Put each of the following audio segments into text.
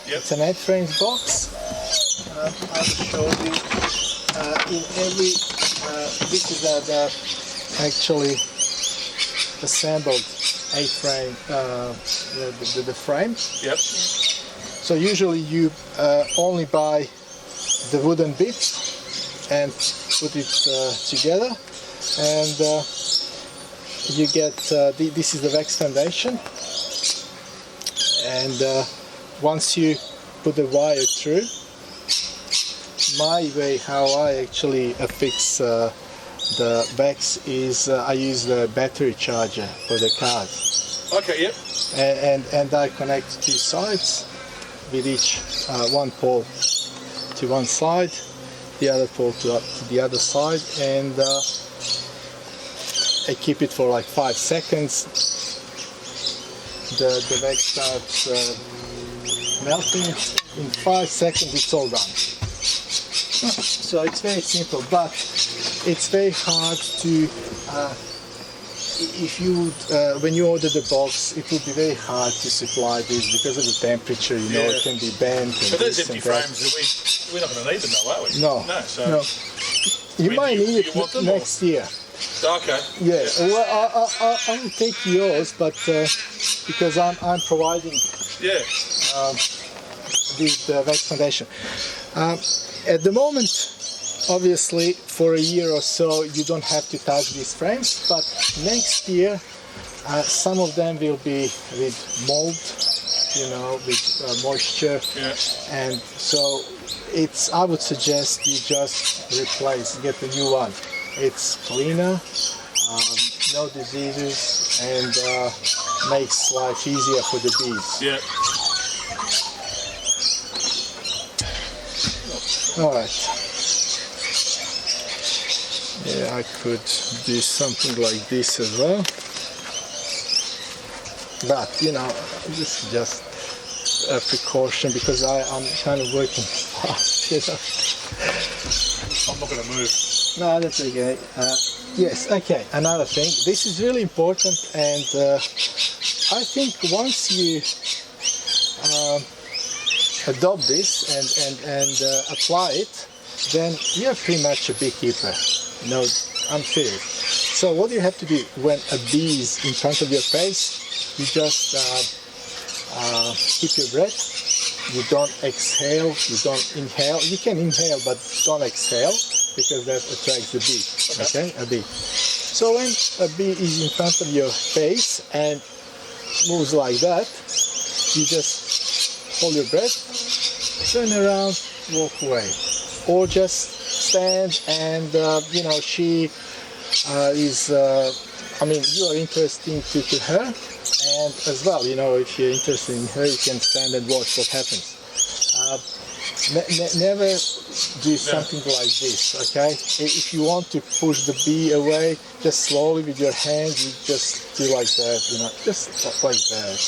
It's an 8 frames box. I will show you in every. This is the actually assembled 8 frame. The frame. Yep. So usually you only buy the wooden bit and put it together, and you get this is the wax foundation, and once you put the wire through, my way how I actually affix the wax is I use the battery charger for the cars. Okay, yep. And I connect 2 sides with each one pole to one side, the other pole to the other side, and I keep it for like 5 seconds. The wax starts melting. In 5 seconds it's all done. So it's very simple, but it's very hard to if you when you order the box, it would be very hard to supply this because of the temperature. You know, it can be bent. But those empty frames, we're not going to need them, though, are we? No. No. So no. You might need it next year. Okay. Yeah. Well, I will take yours, but because I'm providing. Yeah. The wax foundation. At the moment, obviously, for a year or so, you don't have to touch these frames, but next year, some of them will be with mold, you know, with moisture, and so I would suggest you just get a new one. It's cleaner, no diseases, and makes life easier for the bees. Yeah. Alright. Yeah, I could do something like this as well. But, you know, this is just a precaution because I'm kind of working fast, you know. I'm not going to move. No, that's okay. Yes, okay, another thing. This is really important, and I think once you adopt this and apply it, then you're pretty much a beekeeper. No, I'm serious. So what you have to do when a bee is in front of your face, you just keep your breath. You don't exhale, you don't inhale. You can inhale, but don't exhale because that attracts the bee. Okay, a bee. So when a bee is in front of your face and moves like that, you just hold your breath, turn around, walk away, or just stand and you know, she is I mean, you are interesting to her, and as well, you know, if you're interested in her, you can stand and watch what happens. Never do something like this, okay? If you want to push the bee away, just slowly with your hand, you just do like that, you know, just like that.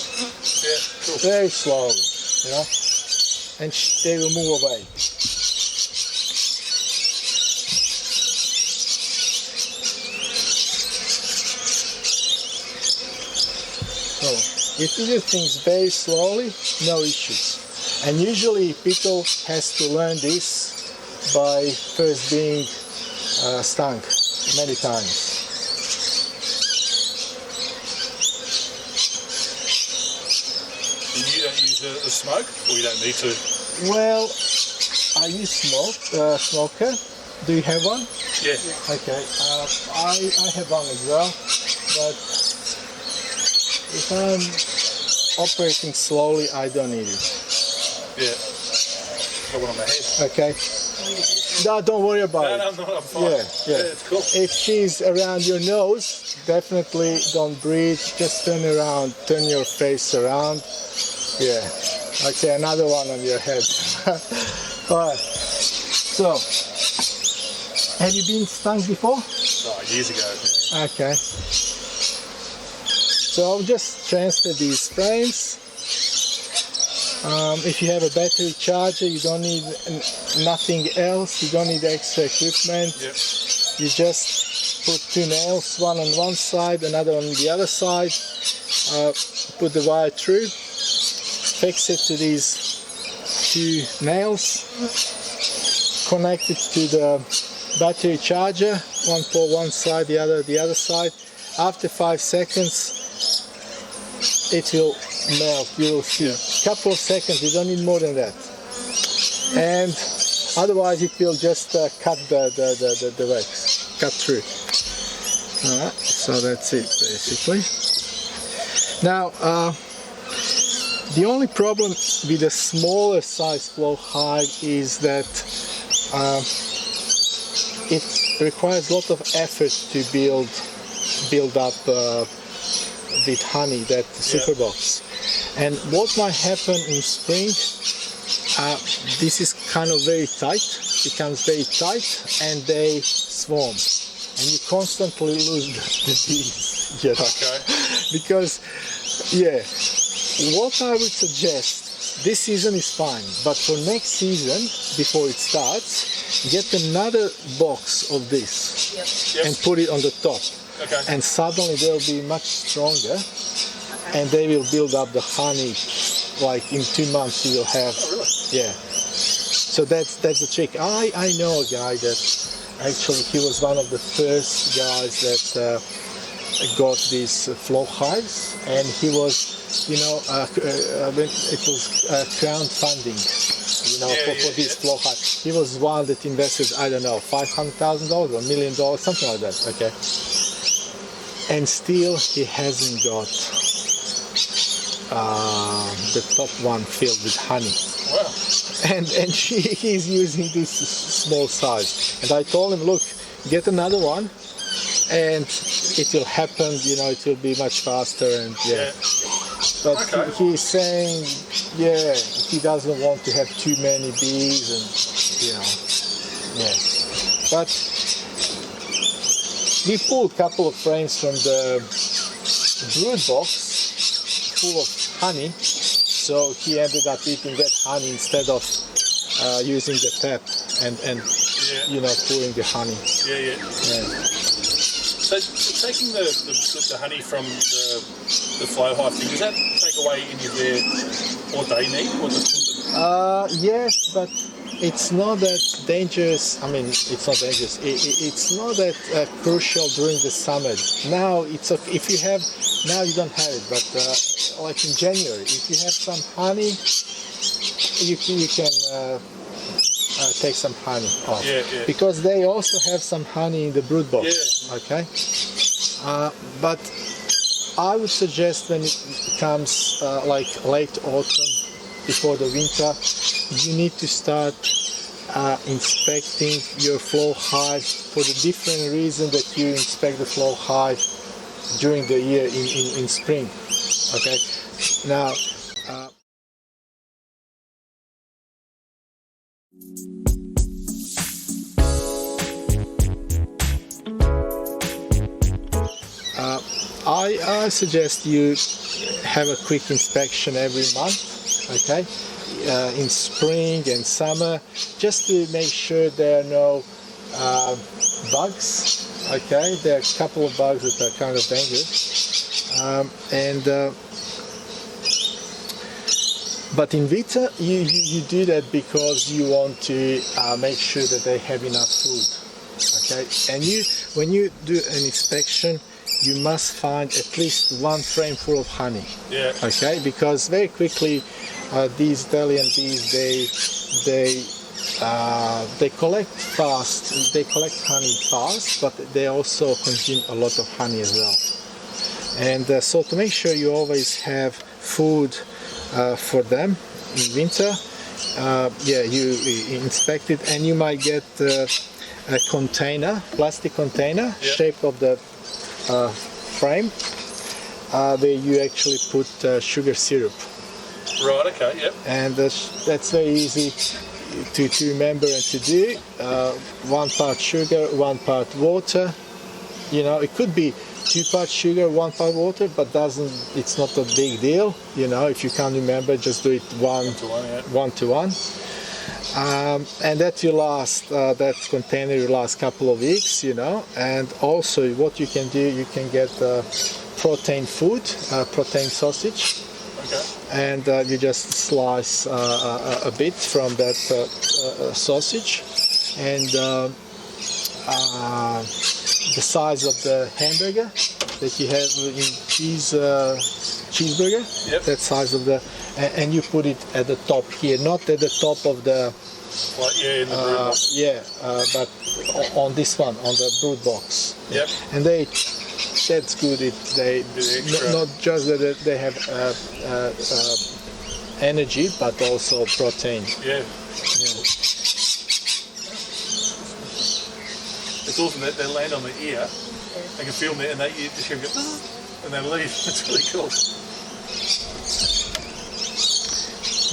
Yeah, cool. Very slowly, you know, and they will move away. So, if you do things very slowly, no issues. And usually people has to learn this by first being stung many times. And you don't use the smoke, or you don't need to? Well, I use smoker. Do you have one? Yeah. Okay. I have one as well, but if I'm operating slowly, I don't need it. Yeah. Got one on my head. Okay. No, don't worry about it. No, I'm fine. Yeah. It's cool. If she's around your nose, definitely don't breathe. Just turn around, turn your face around. Yeah. Okay, another one on your head. Alright. So, have you been stung before? Oh, years ago. Okay. So I'll just transfer these frames. If you have a battery charger, you don't need nothing else. You don't need extra equipment. Yep. You just put 2 nails, one on one side, another on the other side, put the wire through, fix it to these 2 nails, connect it to the battery charger, one for one side, the other side. After 5 seconds it will melt, you will see. Couple of seconds, you don't need more than that. And otherwise it will just cut the wax, cut through. Alright, so that's it basically. Now the only problem with a smaller size flow hive is that it requires a lot of effort to build up with honey, that superbox. And what might happen in spring, this is kind of very tight, becomes very tight, and they swarm. And you constantly lose the bees, you know? Okay. Because, yeah, what I would suggest, this season is fine, but for next season, before it starts, get another box of this and put it on the top. Okay. And suddenly they'll be much stronger, and they will build up the honey. Like in 2 months you will have. Oh, really? Yeah. So that's the trick. I know a guy that actually he was one of the first guys that got these flow hives, and he was, you know, it was crowdfunding, you know, for this flow hive. He was one that invested, I don't know, $500,000 or $1 million, something like that. Okay. And still he hasn't got the top one filled with honey. Wow. And he's using this small size. And I told him, look, get another one and it will happen, you know, it will be much faster. And yeah. But he's saying, yeah, he doesn't want to have too many bees, and you know, yeah. But we pulled a couple of frames from the brood box full of honey, so he ended up eating that honey instead of using the tap and you know, pouring the honey. Yeah. So taking the honey from the flow hive thing, does that take away any of what they need? Yes, but it's not that dangerous. I mean, it's not dangerous. It's not that crucial during the summer. Now it's okay. If you have, now you don't have it, but like in January, if you have some honey, you can take some honey off. Yeah. Because they also have some honey in the brood box. Yeah. Okay. But I would suggest when it comes like late autumn, before the winter, you need to start inspecting your flow hive for the different reason that you inspect the flow hive during the year in spring. Okay. Now. I suggest you have a quick inspection every month, okay, in spring and summer, just to make sure there are no bugs, okay. There are a couple of bugs that are kind of dangerous, but in winter you do that because you want to make sure that they have enough food, okay. And when you do an inspection, you must find at least one frame full of honey. Yeah. Okay, because very quickly these Italian bees they collect fast. They collect honey fast, but they also consume a lot of honey as well. And so to make sure you always have food for them in winter, you inspect it, and you might get a container, plastic container, shaped of the frame, where you actually put sugar syrup. Right, okay, yep. And that's very easy to remember and to do. 1 part sugar, 1 part water. You know, it could be 2 parts sugar, 1 part water, but it's not a big deal. You know, if you can't remember, just do it 1 to 1. And that will last, that container will last a couple of weeks, you know. And also what you can do, you can get protein food, protein sausage. Okay. And you just slice a bit from that sausage, and the size of the hamburger that you have in cheeseburger, Yep. that size of the, and you put it at the top here, not at the top of the, Like, yeah, in the brood box. but on this one, on the brood box. Yep. And that's good. They extra. not just that they have energy, but also protein. Yeah. Yeah. It's awesome that they land on the ear. They can feel it, and they just go, and they leave. It's really cool.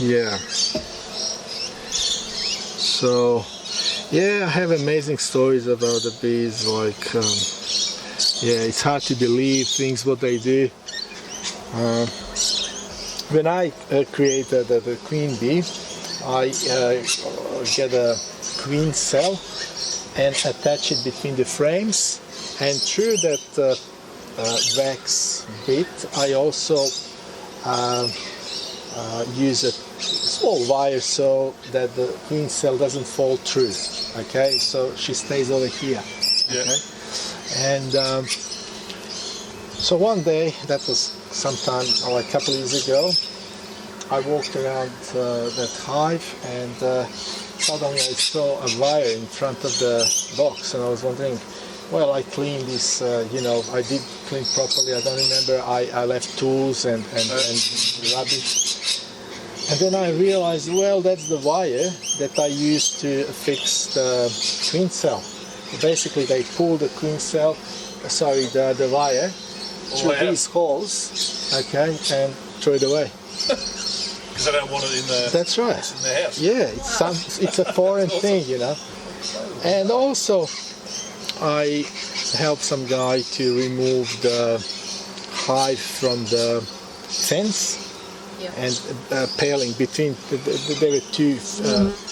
Yeah. So, yeah, I have amazing stories about the bees. Like, yeah, it's hard to believe things what they do. When I created the queen bee, I get a queen cell and attach it between the frames, and through that wax bit, I also use a small wire so that the queen cell doesn't fall through. Okay, so she stays over here. Yeah. Okay? And so one day, that was sometime like a couple of years ago, I walked around that hive, and suddenly I saw a wire in front of the box, and I was wondering, well, I cleaned this, you know, I did clean properly. I don't remember, I left tools and rubbish. And then I realized, well, that's the wire that I used to fix the queen cell. Basically, they pull the queen cell, sorry, the wire through these holes, okay, and throw it away. Because they don't want it in the. That's right. In the house. Yeah, it's a foreign thing, you know. And also, I helped some guy to remove the hive from the fence. And paling between, there were two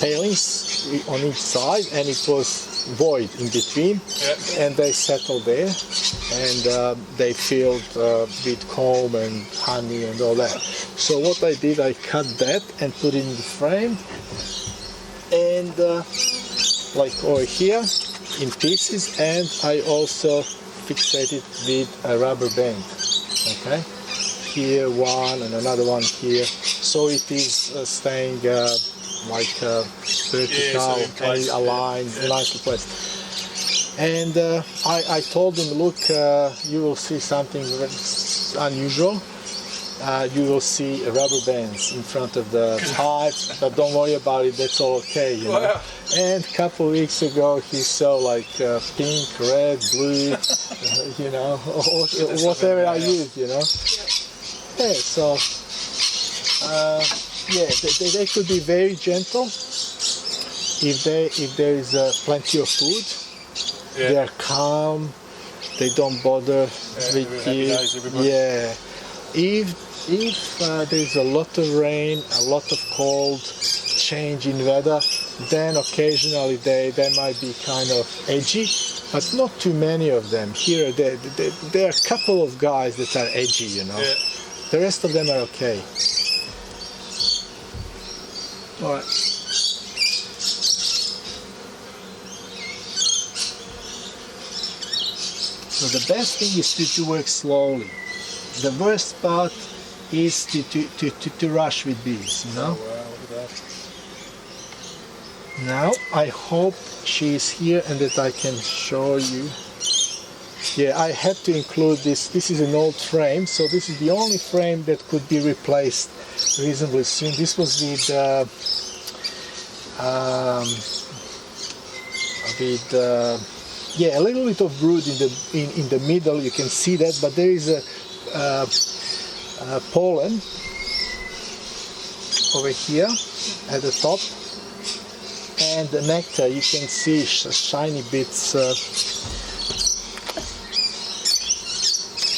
palings on each side, and it was void in between. Yeah. And they settled there, and they filled with comb and honey and all that. So what I did, I cut that and put it in the frame, and like over here in pieces, and I also fixated with a rubber band. Okay. Here one and another one here, so it is staying like vertical and aligned, nicely placed. And I told him, look, you will see something unusual. You will see rubber bands in front of the hive, but don't worry about it, that's all okay, you know. Wow. And a couple of weeks ago, he saw like pink, red, blue, you know, whatever I used, you know. Yeah, so yeah, they could be very gentle if there is plenty of food. Yeah. They are calm. They don't bother with you. Yeah. If there is a lot of rain, a lot of cold, change in weather, then occasionally they might be kind of edgy, but not too many of them. Here, there are a couple of guys that are edgy, you know. Yeah. The rest of them are okay. All right. So the best thing is to work slowly. The worst part is to rush with bees, you know. Oh, wow, look at that. Now I hope she is here and that I can show you. Yeah, I had to include this. This is an old frame, so this is the only frame that could be replaced reasonably soon. This was with yeah, a little bit of brood in the middle. You can see that, but there is a pollen over here at the top, and the nectar. You can see shiny bits.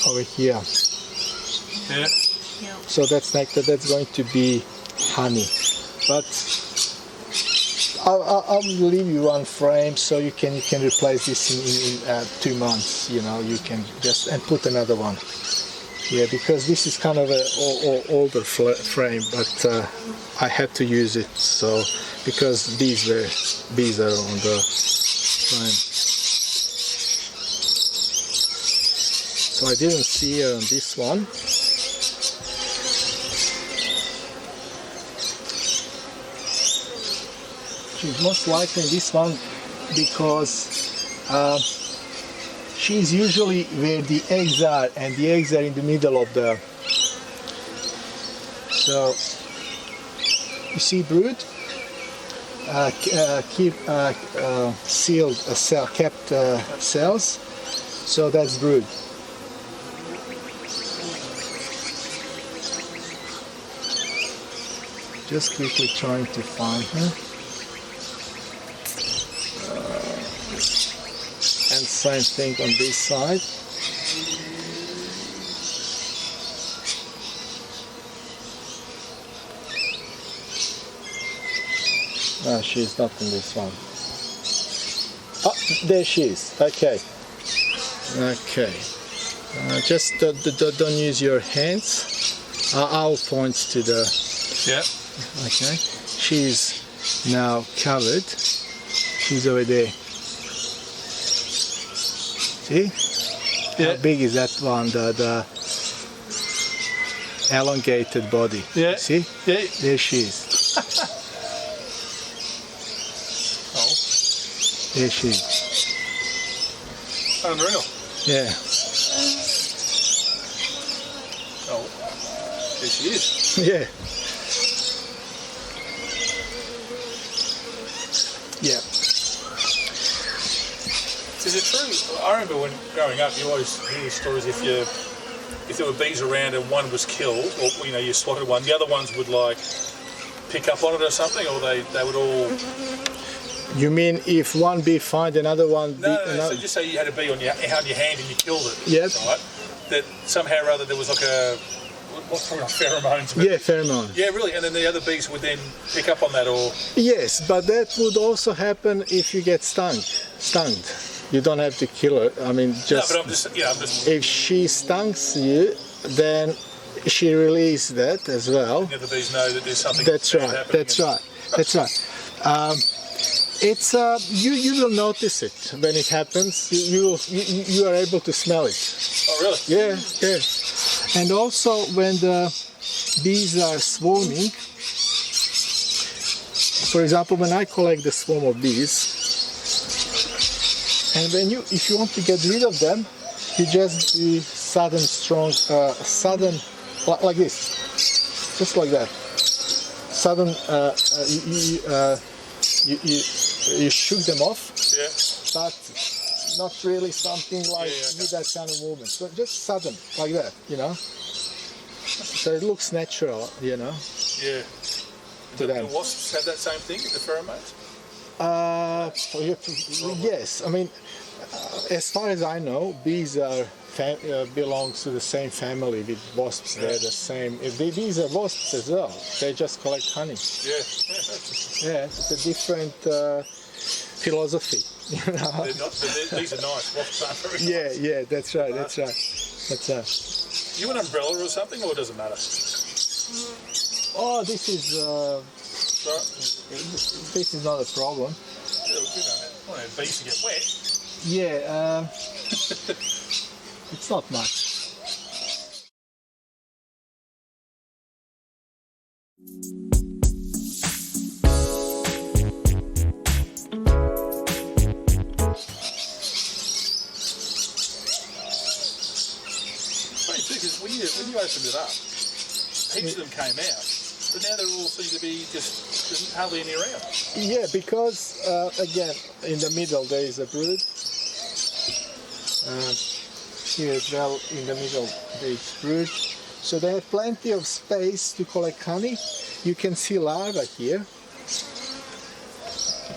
Over here. Yeah. So that's nectar, that's going to be honey. But I will leave you one frame so you can replace this in 2 months. You know, you can just and put another one. Yeah, because this is kind of a older frame, but I had to use it so because bees are on the frame. So I didn't see her on this one. She's most likely in this one because she's usually where the eggs are, and the eggs are in the middle of the. So you see brood, keep sealed kept cells. So that's brood. Just quickly trying to find her. And same thing on this side. No, she's not in this one. Oh, there she is. Okay. Okay. Just don't use your hands. I'll point to the. Yeah. Okay. She's now covered. She's over there. See? Yeah. How big is that one? The elongated body. Yeah. See? Yeah. There she is. Oh. There she is. Unreal. Yeah. Oh. There she is. Yeah. Yeah. Is it true? I remember when growing up, you always hear stories if there were bees around and one was killed, or you swatted one, the other ones would like pick up on it or something, or they would all. You mean if one bee find another one? No. So just say you had a bee on your hand and you killed it. Yes. Right. That somehow or other there was like a. What's called pheromones? But yeah, pheromones. Yeah, really, and then the other bees would then pick up on that, or. Yes, but that would also happen if you get stung. You don't have to kill her. I mean, just. No, but I'm just. If she stings you, then she releases that as well. The other bees know that there's something. That's right. That's right. That's right. It's you will notice it when it happens. You are able to smell it. Oh really? Yeah, yeah. And also when the bees are swarming, for example, when I collect the swarm of bees, and if you want to get rid of them, you just do sudden like this, just like that. Sudden, you shook them off, Yeah. but not really something like with that kind of movement. So just sudden, like that, So it looks natural, Yeah. to them. The wasps have that same thing, the pheromones? Yes, I mean, as far as I know, bees are belongs to the same family with wasps. They're the same. Bees are wasps as well. They just collect honey. Yeah. Yeah, it's a different philosophy. They're not, these are nice. Wasps aren't very nice. Yeah, that's right. That's right. You an umbrella or something, or does it matter? Oh, this is not a problem. Yeah, well, good on it. I don't have bees to get wet. Yeah, it's not much. Funny too, because when you opened it up, heaps of them came out, but now they all seem to be just hardly any around. Yeah, because again, in the middle there is a brood. Here as well, in the middle there is brood. So they have plenty of space to collect honey. You can see larvae here.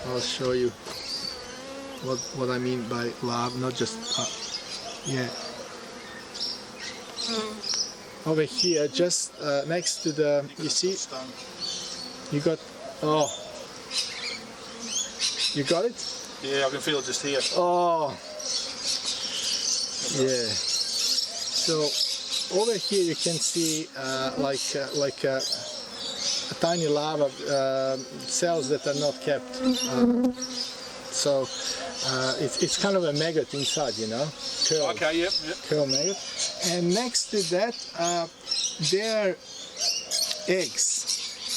I'll show you what I mean by larvae, not just over here, just next to the, you see, you got, You got it? Yeah, I can feel it just here. Oh, yeah. So over here you can see like a tiny larva cells that are not kept. So it's kind of a maggot inside, you know. Curl. Okay, yep. Curl maggot. And next to that, they're eggs.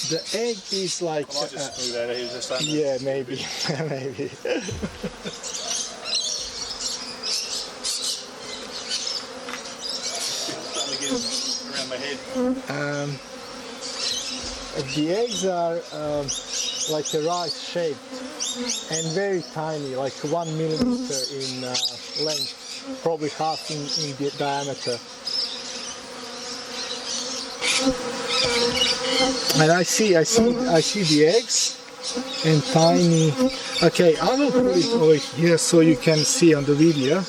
The egg is like. I might just move out of here just that. Yeah, maybe, maybe. Starting to get around my head. The eggs are like a rice shaped and very tiny, like 1 millimeter in length, probably half in the diameter. And I see the eggs and tiny. Okay, I will put it over here so you can see on the video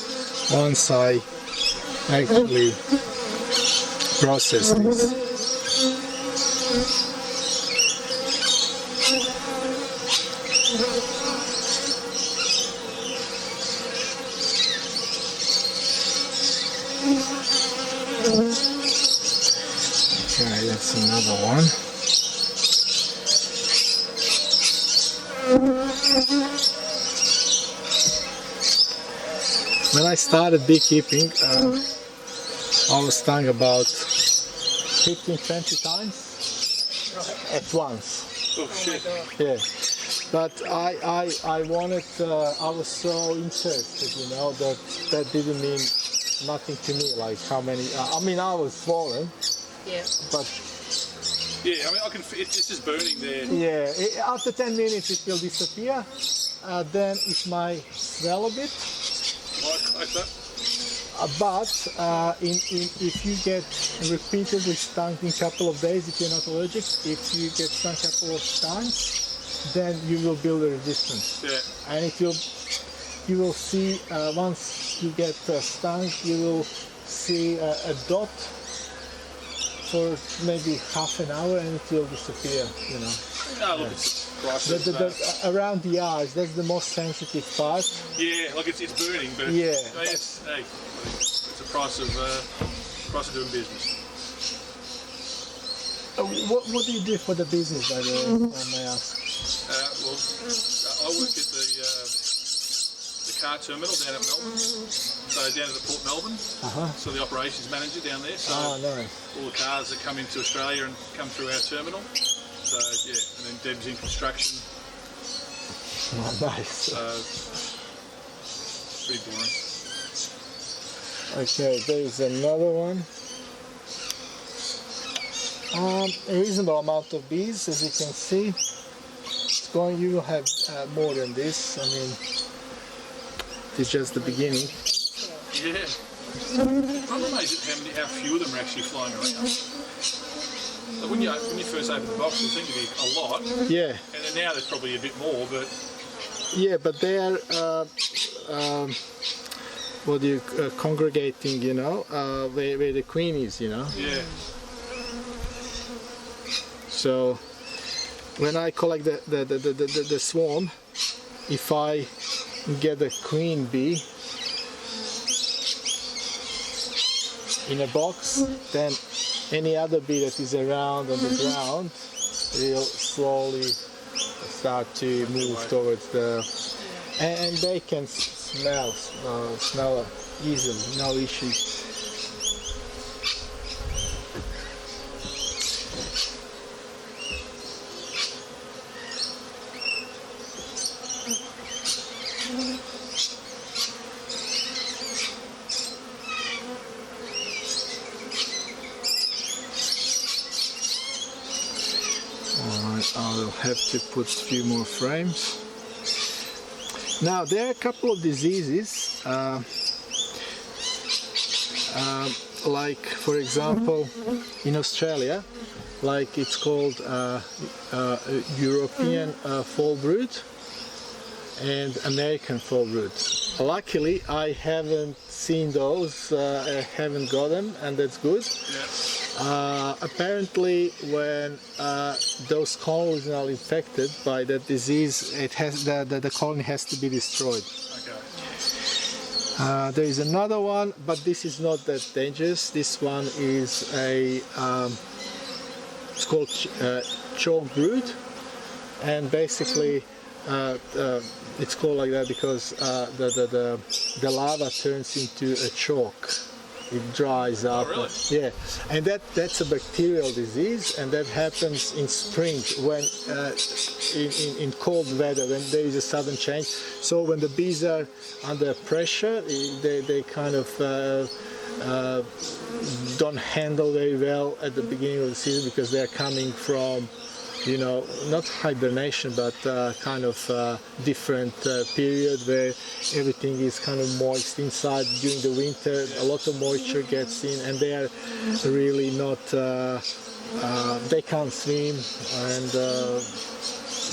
once I actually process this. Okay, that's another one. When I started beekeeping, I was stung about 15-20 times at once. Oh shit. Yeah. But I wanted, I was so interested, you know, that didn't mean nothing to me, like how many, I mean, I was swollen. Yeah. But yeah, I mean, it's just burning there. Yeah, after 10 minutes it will disappear. Then it might swell a bit. Like that. But if you get repeatedly stung in a couple of days, if you're not allergic, if you get stung a couple of times, then you will build a resistance. Yeah. And you will see once you get stung, you will see a dot for maybe half an hour and it will disappear, you know. Oh, look, it's the price of, around the eyes, that's the most sensitive part. yeah, like it's burning, but Yeah. it's a price of doing business. What do you do for the business, by the way, if I may ask? Well, I work at the car terminal down at Melbourne, so down at the Port Melbourne. So the operations manager down there. So Oh, no. all the cars that come into Australia and come through our terminal. So yeah, and then Deb's in construction. Oh, nice. So pretty boring. Okay, there's another one. A reasonable amount of bees, as you can see. It's going. You will have more than this. I mean, it's just the beginning. Yeah. I'm amazed at how few of them are actually flying around. Like when you first open the box, you think it'd be a lot. Yeah. And then now there's probably a bit more, but Yeah, but they are congregating, you know, where the queen is, you know. yeah. So when I collect the swarm, if I get a queen bee in a box, then any other bee that is around on the ground will slowly start to move towards the, and they can smell easily, no issues. Alright, I'll have to put a few more frames. Now there are a couple of diseases, like for example in Australia, like it's called European fall brood and American fall brood. Luckily I haven't seen those, I haven't got them, and that's good. Yeah. Apparently, when those colonies are infected by that disease, it has the colony has to be destroyed. Okay. There is another one, but this is not that dangerous. This one is it's called chalk brood, and basically it's called like that because the larva turns into a chalk. It dries up. Oh, really? Yeah, and that's a bacterial disease, and that happens in spring when in cold weather, when there is a sudden change. So when the bees are under pressure, they kind of don't handle very well at the beginning of the season because they are coming from, you know, not hibernation, but kind of different period where everything is kind of moist inside during the winter. A lot of moisture gets in, and they are really not. They can't swim, and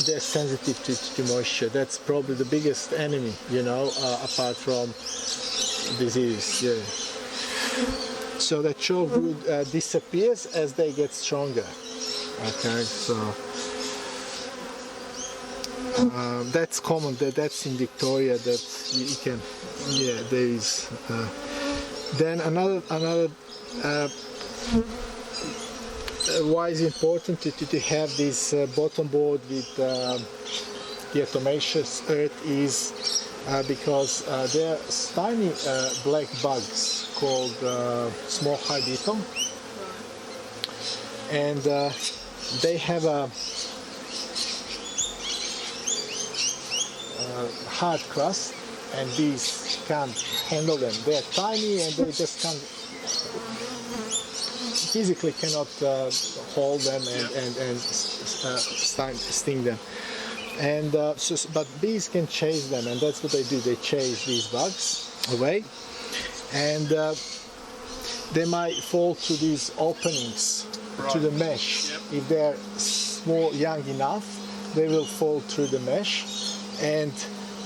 they're sensitive to moisture. That's probably the biggest enemy, you know, apart from disease. Yeah. So the chalk brood disappears as they get stronger. Okay, so that's common. That's in Victoria. That you can, yeah, there is. Then another why is important to have this bottom board with diatomaceous earth is because there are tiny black bugs called small hive beetle, and they have a hard crust, and bees can't handle them. They're tiny and they just can't, physically cannot hold them and sting them. And but bees can chase them, and that's what they do. They chase these bugs away, and they might fall to these openings, to the mesh. Yep. If they're small, young enough, they will fall through the mesh and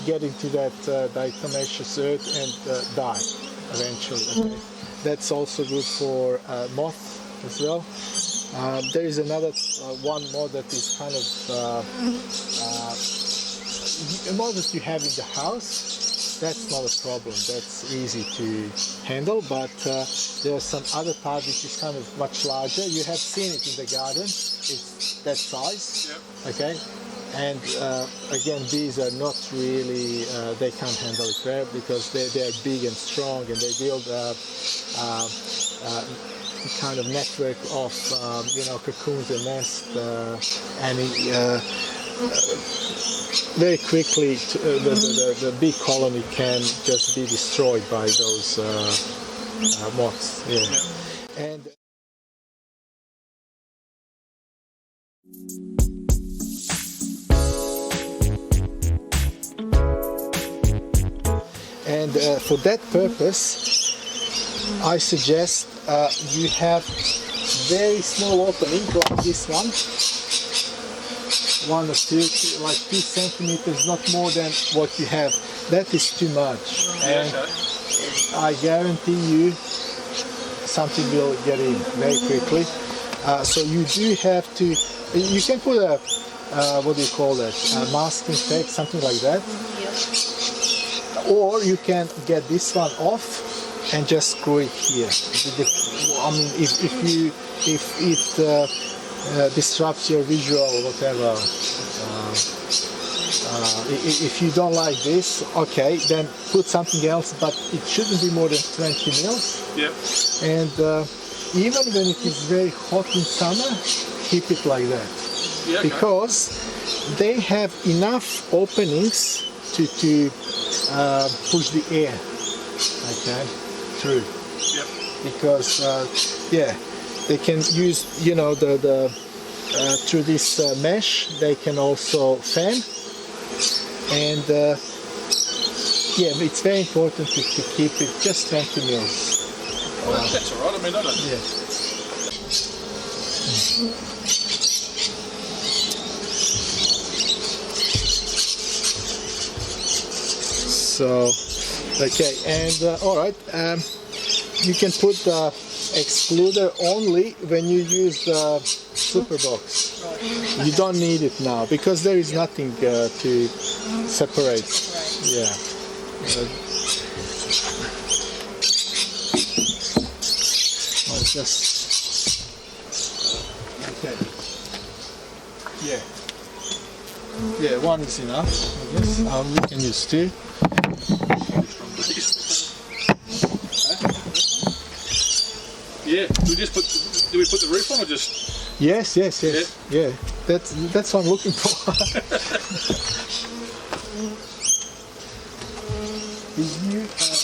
get into that diatomaceous earth and die eventually. Okay? That's also good for moth as well. There is another one more that is kind of a moth that you have in the house. That's not a problem. That's easy to handle. But there are some other type which is kind of much larger. You have seen it in the garden. It's that size. Yep. Okay. And again, bees are not really, they can't handle it well because they're big and strong, and they build a kind of network of, you know, cocoons and nests, and very quickly the bee colony can just be destroyed by those moths. Yeah. Yeah. And for that purpose, I suggest you have very small opening like this one or two, like 2 centimeters, not more than what you have. That is too much, and I guarantee you something will get in very quickly. So you do have to, you can put a, what do you call that, a masking tape, something like that. Or you can get this one off and just screw it here. I mean, if it disrupts your visual or whatever, if you don't like this, okay, then put something else, but it shouldn't be more than 20 mils. Yep. And even when it is very hot in summer, keep it like that. Yeah, okay. Because they have enough openings to push the air, okay, through. Yep. Because yeah, they can use, you know, the through this mesh they can also fan, and yeah, it's very important to keep it just 20 mils. Well, that's all right. I mean, I don't. Yeah. So, okay, and all right, you can put excluder only when you use the super box. Right. You don't need it now because there is nothing to separate. Right. Yeah. I'll just. Okay. Yeah. Yeah, one is enough, I guess. We can use two. Yeah, do we put the roof on or just? Yes. Yeah. That's what I'm looking for. Did you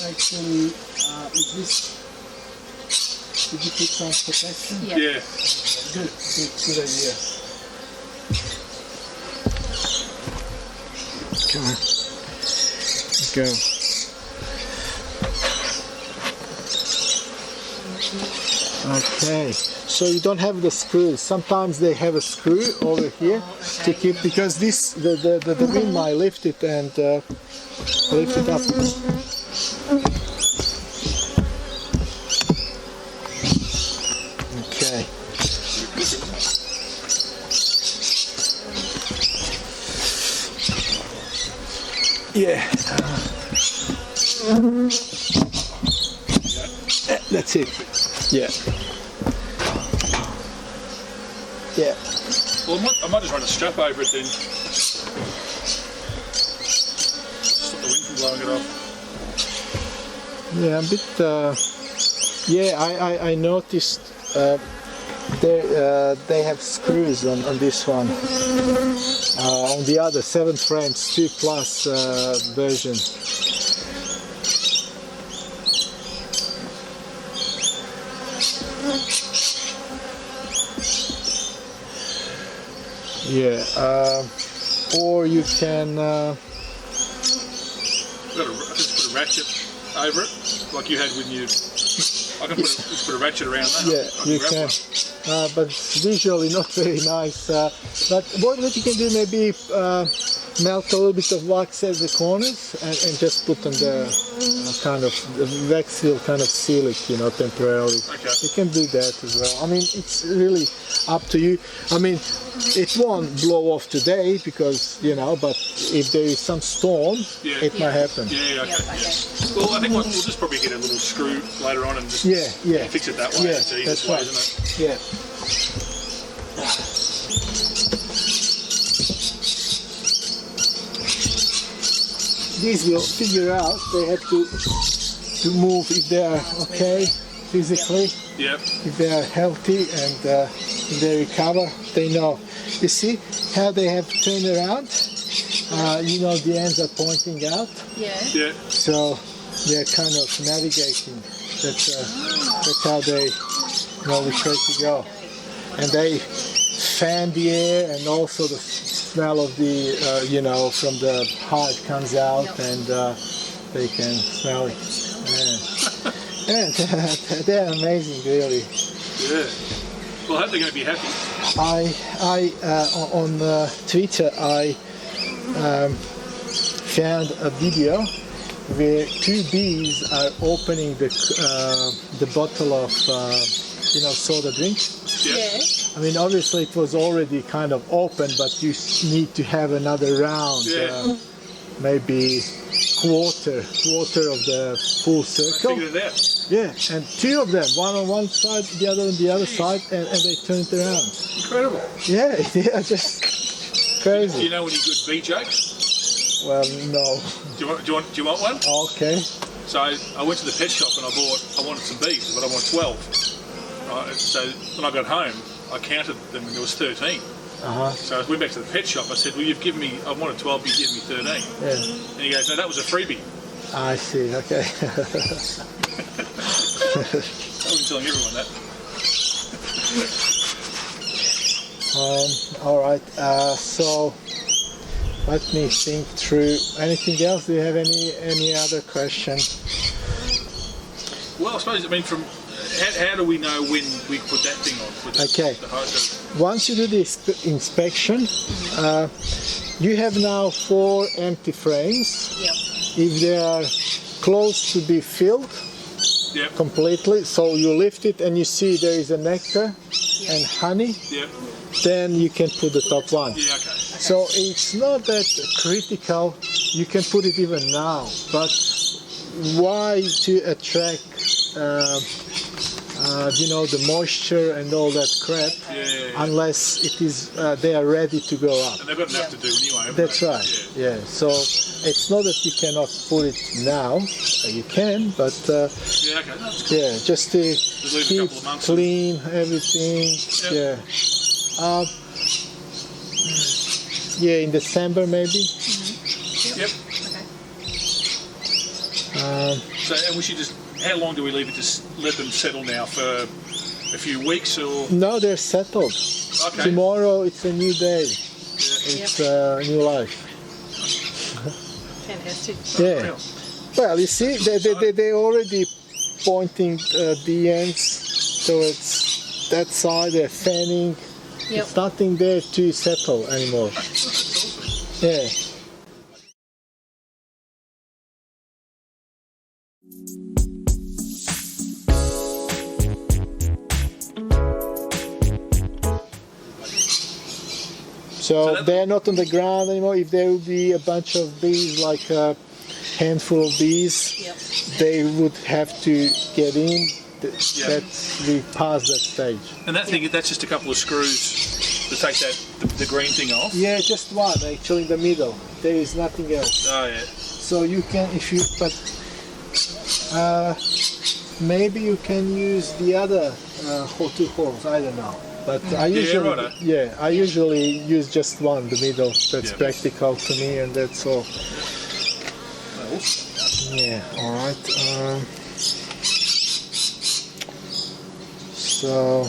actually? Is this? Did you put some protection? Yeah. Good idea. Come on. Let's go. Okay, so you don't have the screws. Sometimes they have a screw over here to keep, because this the wind might lift it and lift it up. Okay. Yeah. That's it. Yeah. Yeah. Well, I might just run a strap over it then. Stop the wind from blowing it off. Yeah, a bit. Yeah, I noticed they have screws on this one. On the other 7 frames 2+ version. Yeah, or you can. I just put a ratchet over it, like you had when you. I can just put a ratchet around that. Yeah, you can. But visually not very nice. But what you can do, maybe melt a little bit of wax at the corners and just put on the kind of the wax will kind of seal it, temporarily. Okay. You can do that as well. I mean, it's really up to you. I mean, it won't blow off today because but if there is some storm, it might happen. Yeah, okay. Yeah, okay. Well, I think we'll just probably get a little screw later on and just fix it that way. Yeah, It's the that's easiest way, right. isn't it? Yeah. These will figure out. They have to move if they are okay physically. Yep. If they are healthy and if they recover, they know. You see how they have turned around? The ends are pointing out. Yeah. Yeah. So they're kind of navigating. That's how they know which way to go. And they fan the air, and also the smell of the, from the hive comes out, and they can smell it. Yeah. They're amazing, really. Yeah. Well, I hope they're going to be happy. On Twitter, I found a video where 2 bees are opening the bottle of soda drink. Yeah. I mean, obviously it was already kind of open, but you need to have another round, maybe quarter of the full circle. I figured it out. Yeah, and 2 of them, one on one side, the other on the other side, and they turned around. Incredible. Yeah, just Do crazy. you know any good bee jokes? Well, no. Do you want one? Okay. So I went to the pet shop and I wanted some bees, but I wanted 12. Right, so when I got home, I counted them and there was 13. So I went back to the pet shop. I said, well, you've given me, I wanted 12, but you gave me 13. Yeah. And he goes, no, that was a freebie. I see. Okay. I wasn't telling everyone that. All right. So let me think through. Anything else? Do you have any other question? Well, I suppose, from how do we know when we put that thing on? Okay. Once you do the inspection, you have now 4 empty frames. Yep. If they are close to be filled, Yep. completely. So you lift it and you see there is a nectar and honey. Yep. Then you can put the top one. Yeah, okay. So it's not that critical. You can put it even now, but why to attract, the moisture and all that crap, unless it is they are ready to go up. And they've got enough to do anyway. Haven't That's they? right. Yeah. So it's not that you cannot put it now. You can, but Yeah, okay. That's cool. yeah, just to leave a keep couple of months. clean everything. Yep. Yeah. Yeah, in December maybe. Yep. So, and we should just, how long do we leave it to let them settle now? For a few weeks or? No, they're settled. Okay. Tomorrow it's a new day. Yeah. It's a new life. Fantastic. Yeah. Well, you see, they already pointing the ends towards that side. They're fanning. Yep. It's nothing there to settle anymore. Yeah. So they're not on the ground anymore. If there would be a bunch of bees, like a handful of bees, Yep. they would have to get in. That's we passed that stage. And that thing, that's just a couple of screws to take the green thing off? Yeah, just one actually in the middle. There is nothing else. Oh, yeah. So you can, maybe you can use the other two holes. I don't know. But I usually use just one, the middle. That's practical to me, and that's all. Yeah. All right. So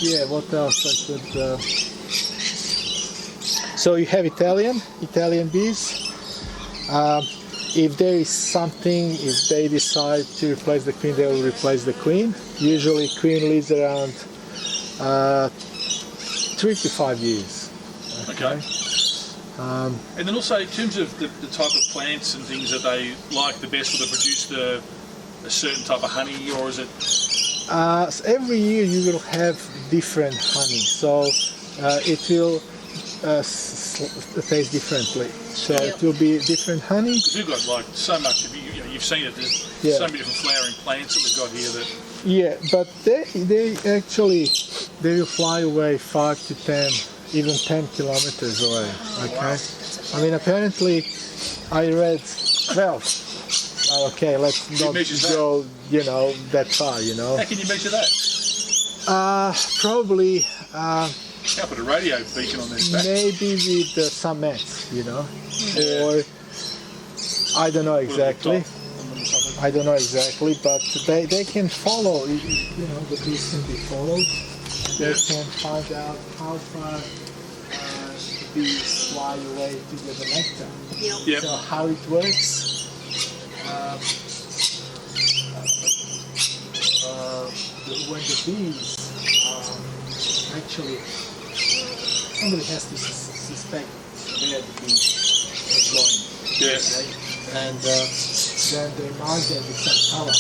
yeah, what else I could? So you have Italian bees. If there is something, if they decide to replace the queen, they will replace the queen. Usually, queen lives around 3 to 5 years. Okay. And then also, in terms of the type of plants and things that they like the best, will they produce a certain type of honey, or is it? So every year you will have different honey, so it will taste differently. So it will be different honey. Because we've got like so much. You've seen it. There's so many different flowering plants that we've got here that. Yeah, but they actually will fly away 5 to 10, even 10 kilometers away. Okay. I mean, apparently, I read 12. Okay, let's not go, that far, How can you measure that? Probably. Can't put a radio beacon on their back. Maybe with some mats, or I don't know exactly. I don't know exactly, but they can follow. The bees can be followed. They can find out how far the bees fly away to get the nectar. Yep. So how it works. When the bees actually, somebody has to suspect where the bee is going. Yes. Okay? And then they mark them with some color.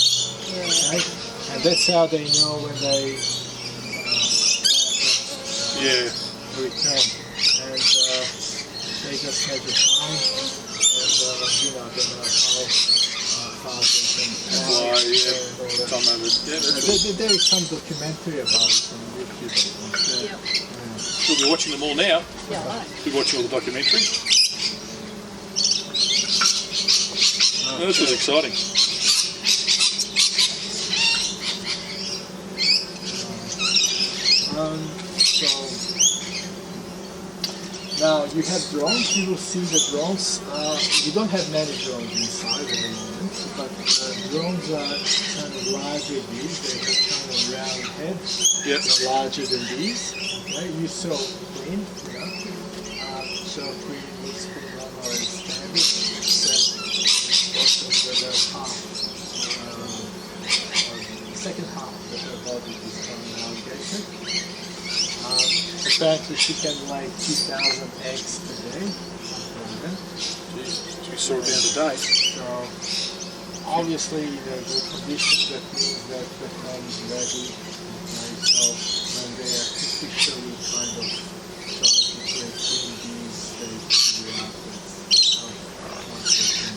Yeah. Right? And that's how they know when they return. And they just measure time, and they know how far they can fly. There is some documentary about it on YouTube. Yep. We'll be watching them all now. Yeah, right. We'll be watching all the documentaries. This is exciting. Now you have drones. You will see the drones. We don't have many drones inside at the moment, but drones are kind of larger bees. They have kind of round head. Yep. They're larger than these. Okay? You saw queen. So queen looks pretty normal and standard, except also with the half, second half of her body is coming out gated. Apparently she can lay 2,000 eggs per day. Jeez, we saw it the other day. So obviously the conditions, that means that the honey is ready. Okay, so when they artificially kind of try to create queen bees, they figure out that's how they can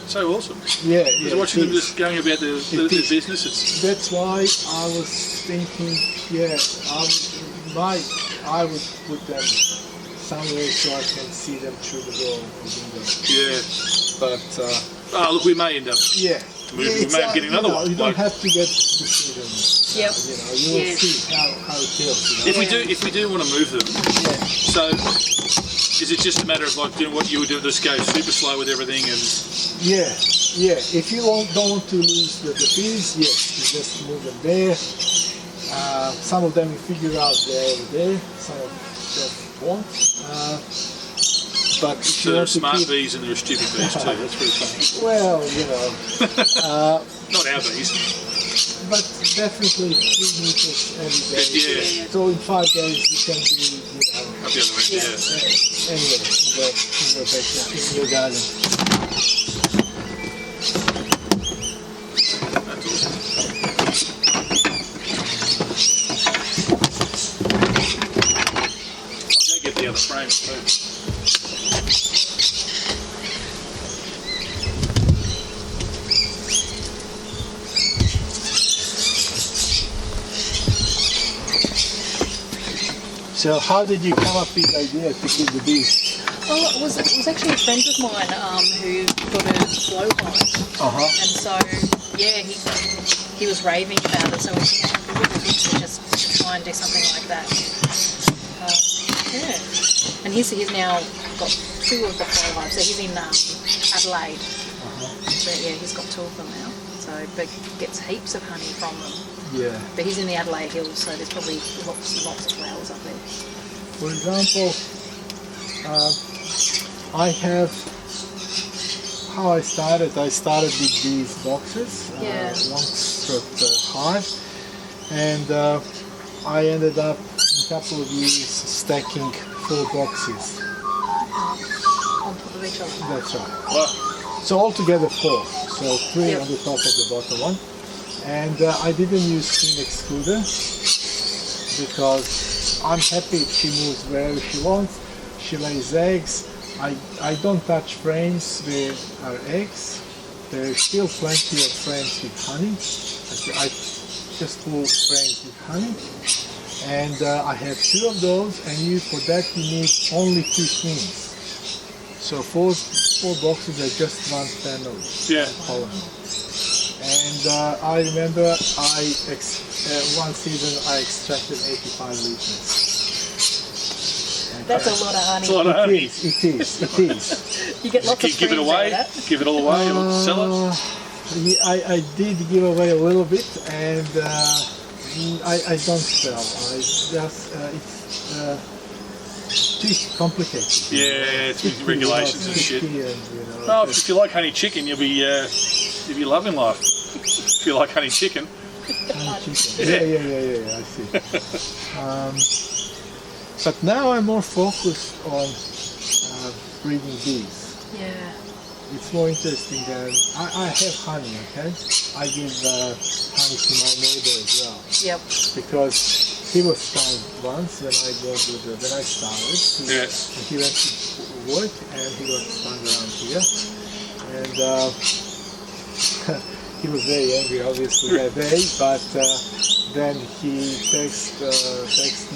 So awesome. yeah, Just watching them just going about their business. That's why I was thinking, yeah, I would put them somewhere so I can see them through the door of the window. Yeah. But look, we may end up. yeah. We may be getting another one. You don't have to get to see them. Yep. You will see how it feels. If we do want to move them, so is it just a matter of like doing what you would do, just go super slow with everything and? Yeah. If you don't want to lose the bees, yes, you just move them there. Some of them you figure out they're over there. Some of them won't. But if So you there are want to smart keep, bees and there are stupid bees too. That's pretty funny. well, Not our bees. but definitely 3 meters every day. Yeah. So in 5 days you can be, Up the other end. Yeah. anywhere in your backyard, in your garden. That's awesome. I'll go get the other frames too. So how did you come up with the idea to keep the bees? Well, it was actually a friend of mine who got a flow hive, and so yeah, he was raving about it. So we were to just try and do something like that. Yeah, and he's now got 2 of the flow hives. So he's in Adelaide. But yeah, he's got 2 of them now. So but gets heaps of honey from them. Yeah. But he's in the Adelaide Hills, so there's probably lots of flowers up there. For example, I have how I started with these boxes, long-strip hive, and I ended up in a couple of years stacking 4 boxes. On top of each other. That's right. Wow. So altogether 4. So 3 on the top of the bottom one. And I didn't use queen excluder because I'm happy she moves wherever she wants. She lays eggs. I don't touch frames with her eggs. There's still plenty of frames with honey. I just full frames with honey. And I have 2 of those, and for that you need only 2 queens. So 4 boxes are just 1 family. Yeah. Pollen. And I remember one season I extracted 85 liters. That's a lot of honey. It's a lot of honey. It is. You get lots of Give it frames away. out of that. Give it all away or sell it. Yeah, I did give away a little bit, and I don't sell. I just it's too complicated. Yeah, it's with regulations and shit. And, If you like honey chicken, you'll be loving life. If you like honey chicken. honey chicken. Yeah, I see. But now I'm more focused on breeding bees. Yeah. It's more interesting than I have honey. Okay, I give honey to my neighbor as well. Yep. Because he was stung once when I started. He went to work and he got stung around here, and he was very angry, obviously, that day. But then he texted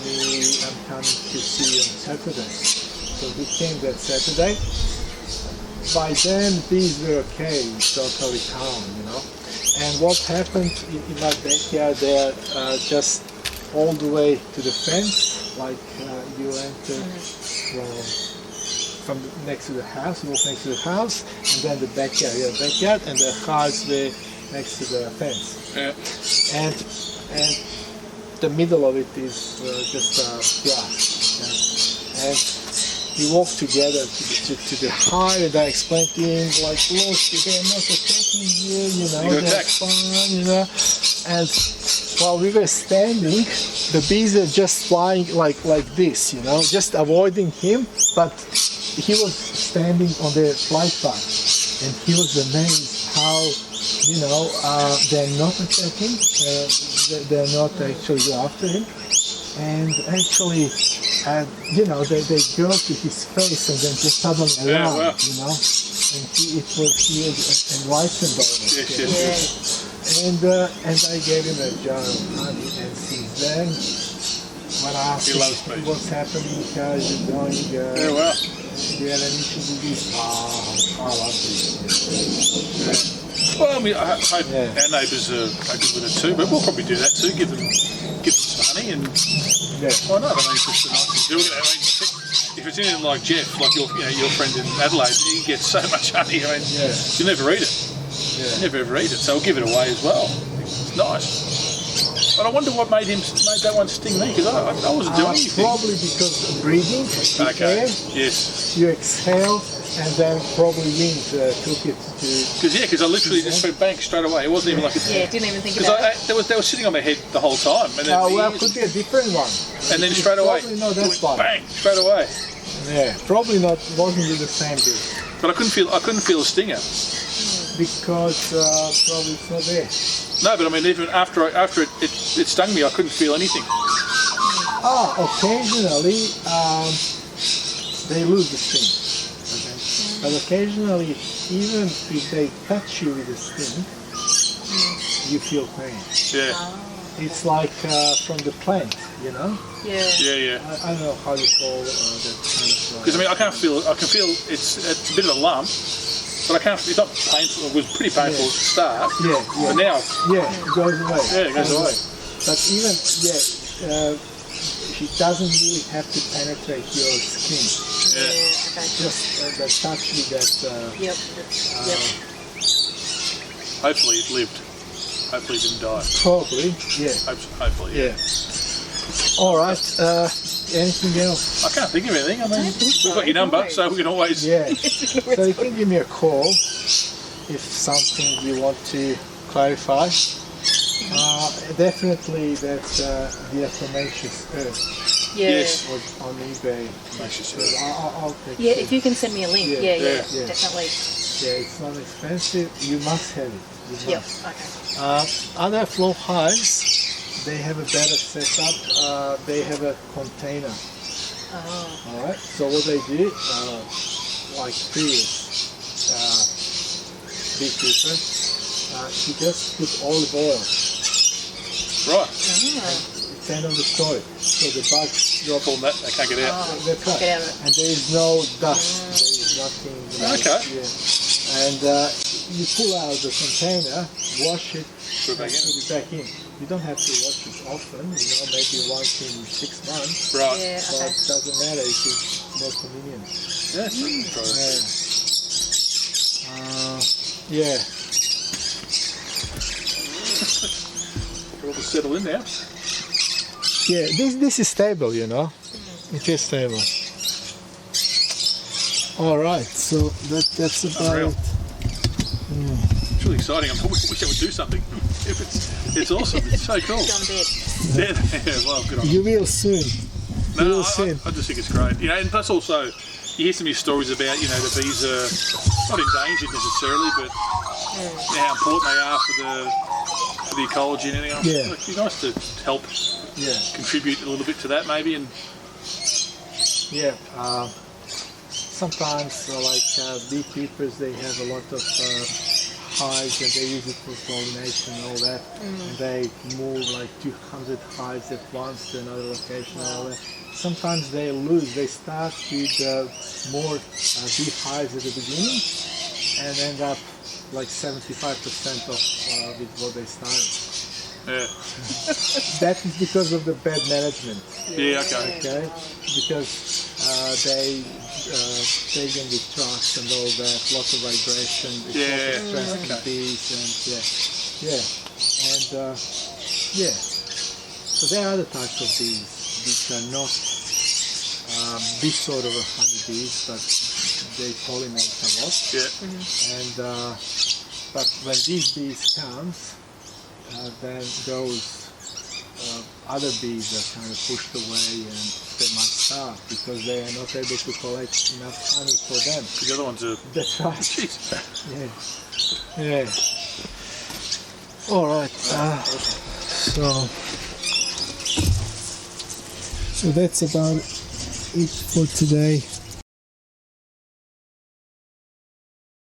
me, "I'm coming to see you on Saturday." So he came that Saturday. By then, bees were okay, totally calm, And what happened in my backyard, they're just all the way to the fence, like you enter from next to the house, you walk next to the house, and then the backyard, and the hives were next to the fence. Yeah. And the middle of it is just grass. Yeah? And we walked together to the hive, and I explained to him, like, look, they're not attacking you, they're fine, and while we were standing, the bees are just flying like this, you know, just avoiding him, but he was standing on the flight path, and he was amazed how, you know, they're not attacking, they're not actually go after him, and actually, you know, they go to his face and then just suddenly alarm, you know, and he was enlightened almost. Yeah. And I gave him a jar of honey, and since then, when I asked him what's happening, how is it going, do you have any issue with this? I love this. Well, I mean, I hope our neighbours are good with it too, but we'll probably do that too. Give them some honey, and why not? I mean, it's just a nice thing to do. I mean, if it's anything like Jeff, like your friend in Adelaide, he gets so much honey. I mean, you never eat it. You never ever eat it, so we'll give it away as well. It's nice. But I wonder what made that one sting me, because I wasn't doing anything. Probably because of breathing. Okay. Air, yes. You exhale, and then probably wind took it to. Because I literally just went bang straight away. It wasn't even like a. Didn't even think about it. They were sitting on my head the whole time, and then Well, could be a different one. and then straight away. Probably not that one. Bang straight away. Yeah, probably not. Wasn't it the same bee? But I couldn't feel a stinger. Because probably it's not there. No, but I mean, even after it stung me, I couldn't feel anything. Occasionally they lose the sting. Okay? But occasionally, even if they touch you with the sting, you feel pain. Yeah. It's like from the plant, you know? Yeah. I don't know how you call that kind of. Because I mean, I can feel it's a bit of a lump. But I can't. It's not painful. It was pretty painful at the start. Yeah. But now, it goes away. Yeah, it goes away. But even it doesn't really have to penetrate your skin. Yeah. Okay. Just the touch with that. Hopefully it lived. Hopefully it didn't die. Probably, yeah. Hopefully, yeah. All right. Anything else? I can't think of anything. I mean, we've got your number, so we can always. Yeah. So you can give me a call if something you want to clarify. Definitely that the Affirmations Earth Yes. was on eBay. I'll take it. If you can send me a link. Yeah, definitely. Yeah, it's not expensive. You must have it. You must. Okay. Other flow hives, they have a better setup. They have a container. All right. So what they do, like previous beekeeper, he just put olive oil. Right. It's end of the story. So the bugs drop on that, they can't get out. That's right. Get out of it. And there is no dust. There is nothing. Okay. And you pull out the container, wash it, Put it back in. You don't have to wash it often, you know, maybe once in 6 months. Right. Yeah, But it doesn't matter if it's more convenient. Yeah, so we can try that. Yeah. We'll just settle in now. Yeah, this is stable, you know. It is stable. All right, so that's about Unreal. it. It's really exciting. I wish I would do something. It's awesome. It's so cool. Go on bed. Yeah, well, good on you. You will soon. No, I just think it's great. You know, and plus also, you hear some of your stories about, you know, the bees are not endangered necessarily, but you know, how important they are for the ecology and everything else. Yeah. It'd be nice to help contribute a little bit to that maybe. And Yeah. Sometimes, beekeepers, they have a lot of hives and they use it for pollination and all that. And they move like 200 hives at once to another location and all that. Sometimes they lose. They start with more bee hives at the beginning and end up like 75% of with what they started. yeah, That is because of the bad management. yeah, okay. Okay, because they take them with trucks and all that, lots of vibration, it's lots of stress in bees, and So there are other types of bees which are not this sort of a honeybees, but they pollinate a lot. Yeah. And but when these bees comes, then those other bees are kind of pushed away and they might starve because they are not able to collect enough honey for them. The other ones are... That's right. Jeez. Yeah. All right. So that's about it for today.